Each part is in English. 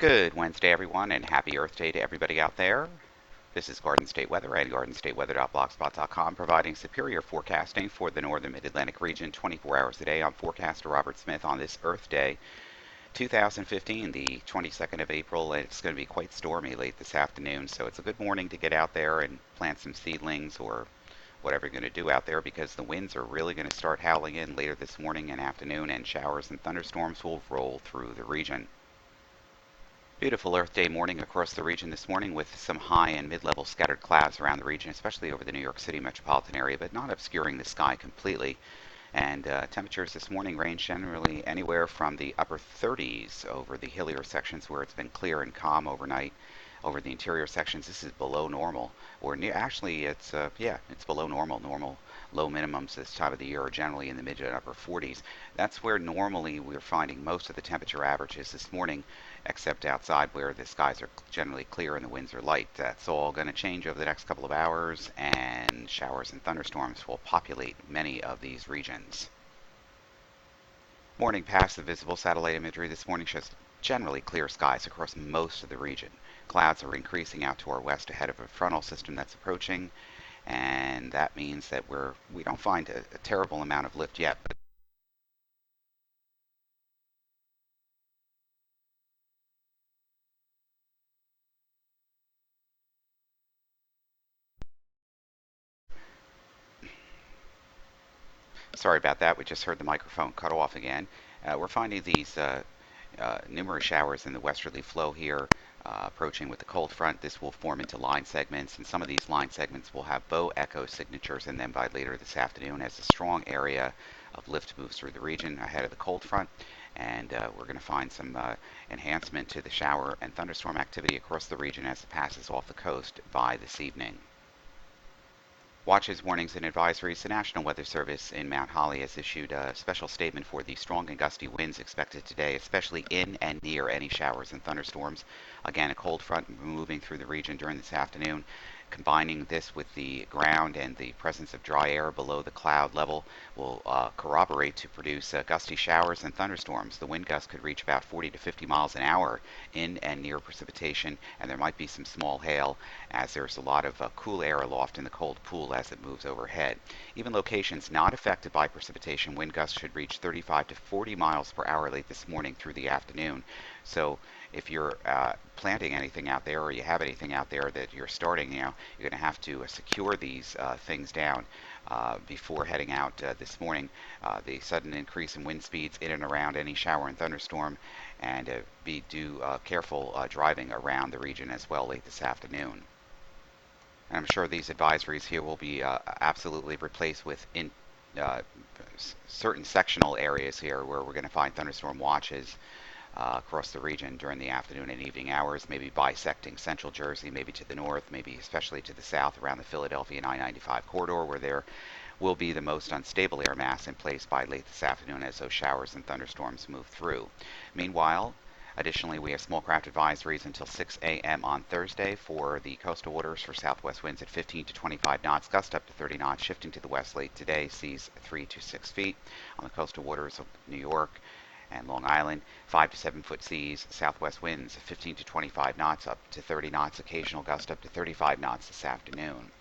Good Wednesday, everyone, and happy Earth Day to everybody out there. This is Garden State Weather at gardenstateweather.blogspot.com, providing superior forecasting for the northern mid-Atlantic region 24 hours a day. I'm forecaster Robert Smith on this Earth Day, 2015, the 22nd of April. It's going to be quite stormy late this afternoon, so it's a good morning to get out there and plant some seedlings or whatever you're going to do out there because the winds are really going to start howling in later this morning and afternoon, and showers and thunderstorms will roll through the region. Beautiful Earth Day morning across the region this morning with some high and mid-level scattered clouds around the region, especially over the New York City metropolitan area, but not obscuring the sky completely. And temperatures this morning range generally anywhere from the upper 30s over the hillier sections where it's been clear and calm overnight. Over the interior sections, this is below normal, or actually, it's below normal. Normal low minimums this time of the year are generally in the mid and upper 40s. That's where normally we're finding most of the temperature averages this morning, except outside where the skies are generally clear and the winds are light. That's all going to change over the next couple of hours, and showers and thunderstorms will populate many of these regions. Morning pass of visible satellite imagery this morning shows generally clear skies across most of the region. Clouds are increasing out to our west ahead of a frontal system that's approaching, and that means that we don't find a terrible amount of lift yet. But sorry about that. We just heard the microphone cut off again. We're finding these numerous showers in the westerly flow here, approaching with the cold front. This will form into line segments, and some of these line segments will have bow echo signatures in them by later this afternoon as a strong area of lift moves through the region ahead of the cold front. And we're going to find some enhancement to the shower and thunderstorm activity across the region as it passes off the coast by this evening. Watches, warnings, and advisories. The National Weather Service in Mount Holly has issued a special statement for the strong and gusty winds expected today, especially in and near any showers and thunderstorms. Again, a cold front moving through the region during this afternoon. Combining this with the ground and the presence of dry air below the cloud level will corroborate to produce gusty showers and thunderstorms. The wind gust could reach about 40 to 50 miles an hour in and near precipitation, and there might be some small hail as there's a lot of cool air aloft in the cold pool as it moves overhead. Even locations not affected by precipitation, wind gusts should reach 35 to 40 miles per hour late this morning through the afternoon. So if you're planting anything out there or you have anything out there that you're starting, you're going to have to secure these things down before heading out this morning. The sudden increase in wind speeds in and around any shower and thunderstorm, and be careful driving around the region as well late this afternoon. And I'm sure these advisories here will be absolutely replaced with certain sectional areas here where we're going to find thunderstorm watches across the region during the afternoon and evening hours, maybe bisecting central Jersey, maybe to the north, maybe especially to the south around the Philadelphia 995 corridor, where there will be the most unstable air mass in place by late this afternoon as those showers and thunderstorms move through. Meanwhile, additionally, we have small craft advisories until 6 a.m. on Thursday for the coastal waters for southwest winds at 15 to 25 knots, gust up to 30 knots, shifting to the west late today, seas 3 to 6 feet. On the coastal waters of New York and Long Island, 5 to 7 foot seas, southwest winds 15 to 25 knots, up to 30 knots, occasional gust up to 35 knots this afternoon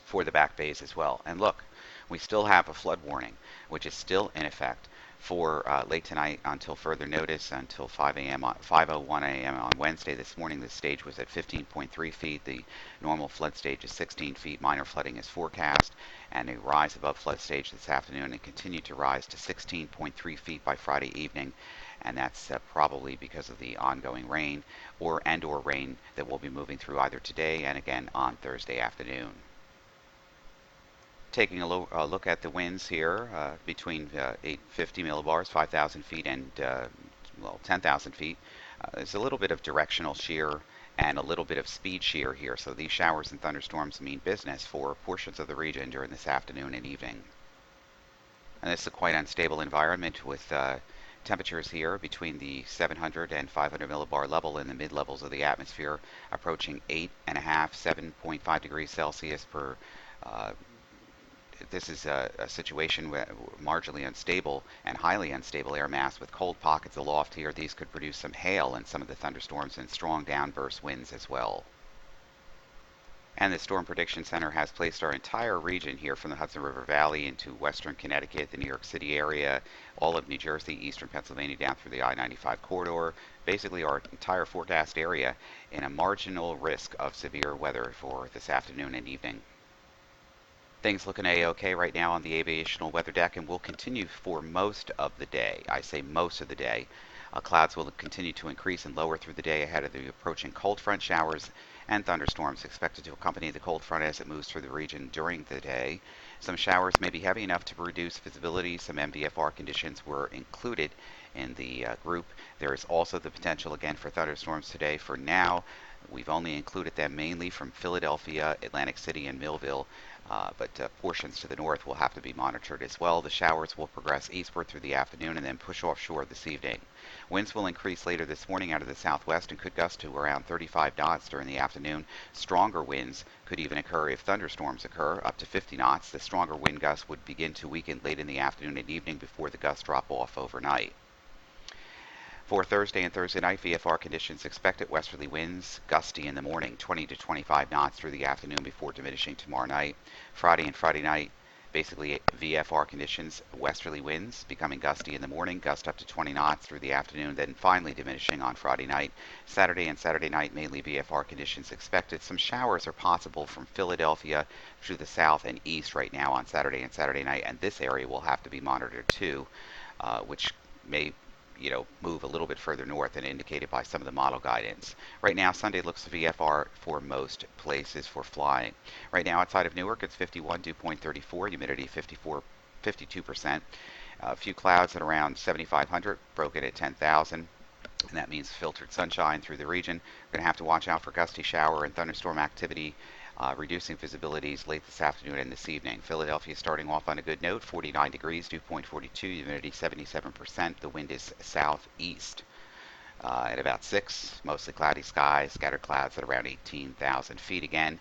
for the back bays as well. And look, we still have a flood warning, which is still in effect for late tonight until further notice, until 5:01 a.m. on Wednesday. This morning, the stage was at 15.3 feet. The normal flood stage is 16 feet. Minor flooding is forecast, and a rise above flood stage this afternoon and continue to rise to 16.3 feet by Friday evening. And that's probably because of the ongoing rain or rain that will be moving through either today and again on Thursday afternoon. Taking a look at the winds here between 850 millibars, 5,000 feet, and 10,000 feet. There's a little bit of directional shear and a little bit of speed shear here, so these showers and thunderstorms mean business for portions of the region during this afternoon and evening. And this is a quite unstable environment with temperatures here between the 700 and 500 millibar level in the mid-levels of the atmosphere, approaching 8.5, 7.5 degrees Celsius per this is a situation where marginally unstable and highly unstable air mass with cold pockets aloft here. These could produce some hail in some of the thunderstorms and strong downburst winds as well. And the Storm Prediction Center has placed our entire region here from the Hudson River Valley into western Connecticut, the New York City area, all of New Jersey, eastern Pennsylvania down through the I-95 corridor, basically our entire forecast area in a marginal risk of severe weather for this afternoon and evening. Things looking A-OK right now on the aviational weather deck and will continue for most of the day. I say most of the day. Clouds will continue to increase and lower through the day ahead of the approaching cold front. Showers and thunderstorms expected to accompany the cold front as it moves through the region during the day. Some showers may be heavy enough to reduce visibility. Some MVFR conditions were included in the group. There is also the potential again for thunderstorms today. For now, we've only included them mainly from Philadelphia, Atlantic City, and Millville. But portions to the north will have to be monitored as well. The showers will progress eastward through the afternoon and then push offshore this evening. Winds will increase later this morning out of the southwest and could gust to around 35 knots during the afternoon. Stronger winds could even occur if thunderstorms occur, up to 50 knots. The stronger wind gusts would begin to weaken late in the afternoon and evening before the gusts drop off overnight. For Thursday and Thursday night, VFR conditions expected westerly winds, gusty in the morning, 20 to 25 knots through the afternoon before diminishing tomorrow night. Friday and Friday night, basically VFR conditions, westerly winds becoming gusty in the morning, gust up to 20 knots through the afternoon, then finally diminishing on Friday night. Saturday and Saturday night, mainly VFR conditions expected. Some showers are possible from Philadelphia to the south and east right now on Saturday and Saturday night, and this area will have to be monitored too, which may move a little bit further north than indicated by some of the model guidance. Right now, Sunday looks to VFR for most places for flying. Right now, outside of Newark, it's 51, dew point 34, humidity 52%. A few clouds at around 7,500, broken at 10,000. And that means filtered sunshine through the region. We're going to have to watch out for gusty shower and thunderstorm activity, reducing visibilities late this afternoon and this evening. Philadelphia starting off on a good note, 49 degrees, dew point 42, humidity 77%. The wind is southeast. At about 6, mostly cloudy skies, scattered clouds at around 18,000 feet again.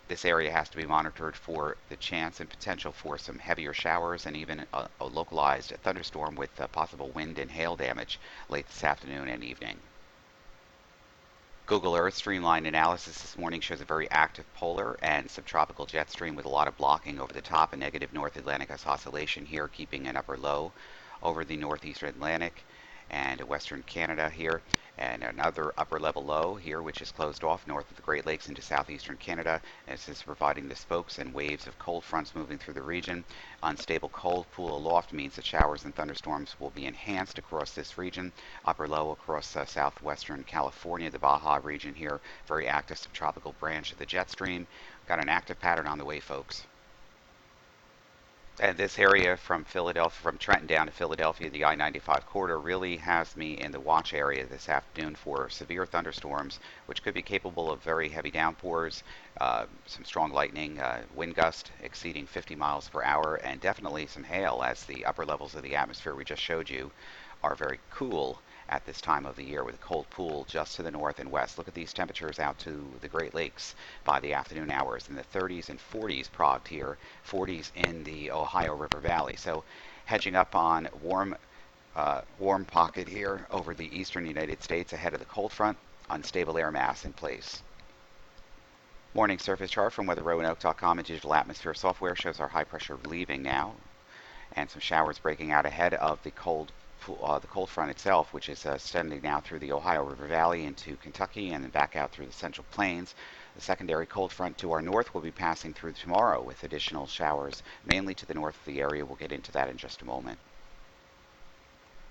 This area has to be monitored for the chance and potential for some heavier showers and even a localized thunderstorm with possible wind and hail damage late this afternoon and evening. Google Earth Streamline analysis this morning shows a very active polar and subtropical jet stream with a lot of blocking over the top, a negative North Atlantic oscillation here, keeping an upper low over the northeastern Atlantic and western Canada here, and another upper level low here, which is closed off north of the Great Lakes into southeastern Canada. This is providing the spokes and waves of cold fronts moving through the region. Unstable cold pool aloft means that showers and thunderstorms will be enhanced across this region. Upper low across southwestern California, the Baja region here, very active subtropical branch of the jet stream. Got an active pattern on the way, folks. And this area from Philadelphia, from Trenton down to Philadelphia, the I-95 corridor really has me in the watch area this afternoon for severe thunderstorms, which could be capable of very heavy downpours, some strong lightning, wind gust exceeding 50 miles per hour, and definitely some hail as the upper levels of the atmosphere we just showed you are very cool at this time of the year with a cold pool just to the north and west. Look at these temperatures out to the Great Lakes by the afternoon hours in the 30s and 40s progged here, 40s in the Ohio River Valley. So hedging up on warm pocket here over the eastern United States ahead of the cold front, unstable air mass in place. Morning surface chart from weatherroanoke.com and digital atmosphere software shows our high pressure leaving now and some showers breaking out ahead of the cold front itself, which is extending now through the Ohio River Valley into Kentucky and then back out through the Central Plains. The secondary cold front to our north will be passing through tomorrow with additional showers, mainly to the north of the area. We'll get into that in just a moment.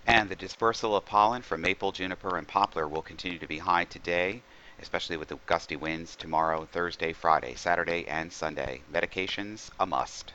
And the dispersal of pollen from maple, juniper, and poplar will continue to be high today, especially with the gusty winds tomorrow, Thursday, Friday, Saturday, and Sunday. Medications, a must.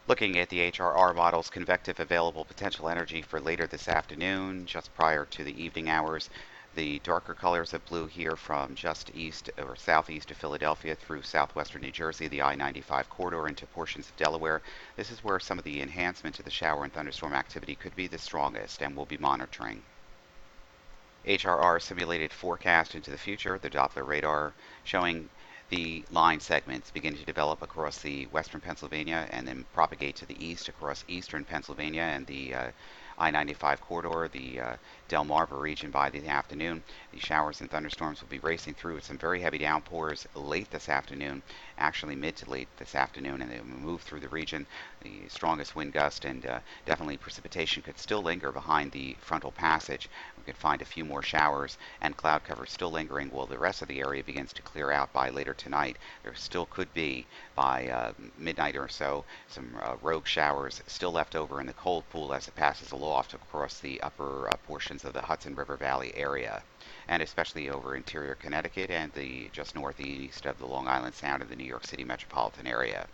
Looking at the HRR model's convective available potential energy for later this afternoon, just prior to the evening hours. The darker colors of blue here from just east or southeast of Philadelphia through southwestern New Jersey, the I-95 corridor into portions of Delaware. This is where some of the enhancement to the shower and thunderstorm activity could be the strongest, and we'll be monitoring. HRR simulated forecast into the future, the Doppler radar showing the line segments begin to develop across the western Pennsylvania and then propagate to the east across eastern Pennsylvania and the I-95 corridor, the Delmarva region by the afternoon. The showers and thunderstorms will be racing through with some very heavy downpours late this afternoon, actually mid to late this afternoon, and they will move through the region. The strongest wind gust and definitely precipitation could still linger behind the frontal passage. We could find a few more showers and cloud cover still lingering while the rest of the area begins to clear out by later tonight. There still could be, by midnight or so, some rogue showers still left over in the cold pool as it passes aloft across the upper portions of the Hudson River Valley area, and especially over interior Connecticut and the just northeast of the Long Island Sound of the New York City metropolitan area.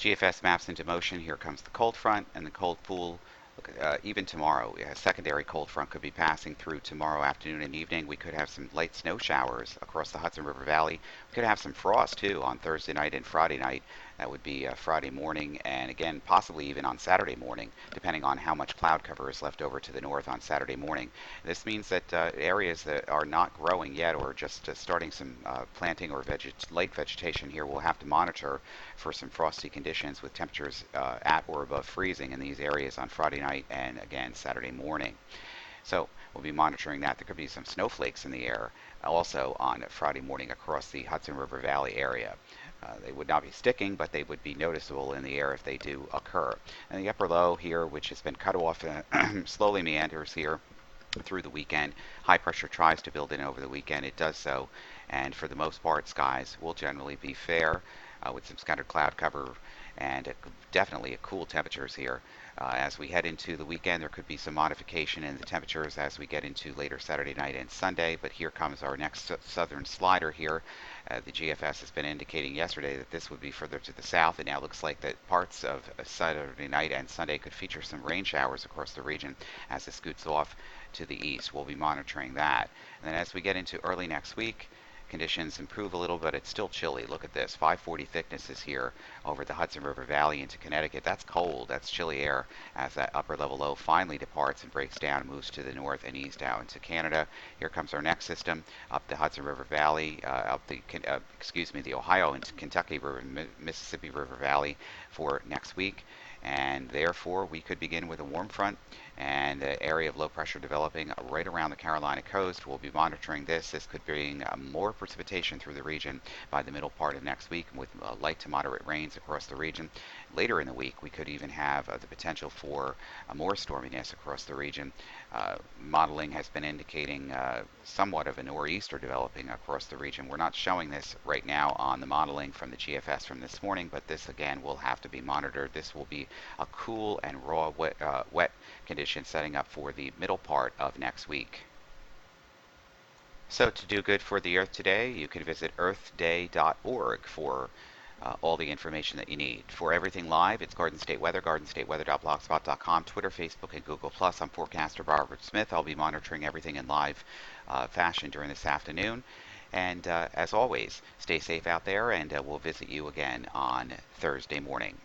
GFS maps into motion. Here comes the cold front and the cold pool. Look, even tomorrow, a secondary cold front could be passing through tomorrow afternoon and evening. We could have some light snow showers across the Hudson River Valley. We could have some frost too on Thursday night and Friday night. That would be Friday morning and again possibly even on Saturday morning, depending on how much cloud cover is left over to the north on Saturday morning. This means that areas that are not growing yet or just starting some planting or late vegetation here will have to monitor for some frosty conditions with temperatures at or above freezing in these areas on Friday night and again Saturday morning. So we'll be monitoring that. There could be some snowflakes in the air also on Friday morning across the Hudson River Valley area. They would not be sticking, but they would be noticeable in the air if they do occur. And the upper low here, which has been cut off, slowly meanders here through the weekend. High pressure tries to build in over the weekend. It does so. And for the most part, skies will generally be fair with some scattered cloud cover and definitely cool temperatures here. As we head into the weekend, there could be some modification in the temperatures as we get into later Saturday night and Sunday, but here comes our next southern slider here. The GFS has been indicating yesterday that this would be further to the south. It now looks like that parts of Saturday night and Sunday could feature some rain showers across the region as it scoots off to the east. We'll be monitoring that. And then as we get into early next week, conditions improve a little, but it's still chilly. Look at this, 540 thicknesses here over the Hudson River Valley into Connecticut. That's cold, that's chilly air as that upper level low finally departs and breaks down and moves to the north and east out into Canada. Here comes our next system up the Hudson River Valley, up the, the Ohio and Kentucky River, Mississippi River Valley for next week. And therefore we could begin with a warm front and an area of low pressure developing right around the Carolina coast. We'll be monitoring this. This could bring more precipitation through the region by the middle part of next week with light to moderate rains across the region. Later in the week, we could even have the potential for more storminess across the region. Modeling has been indicating somewhat of a nor'easter developing across the region. We're not showing this right now on the modeling from the GFS from this morning, but this again will have to be monitored. This will be a cool and raw, wet condition setting up for the middle part of next week. So to do good for the Earth today, you can visit earthday.org for all the information that you need. For everything live, it's Garden State Weather, gardenstateweather.blogspot.com, Twitter, Facebook, and Google+. I'm forecaster Robert Smith. I'll be monitoring everything in live fashion during this afternoon. And as always, stay safe out there, and we'll visit you again on Thursday morning.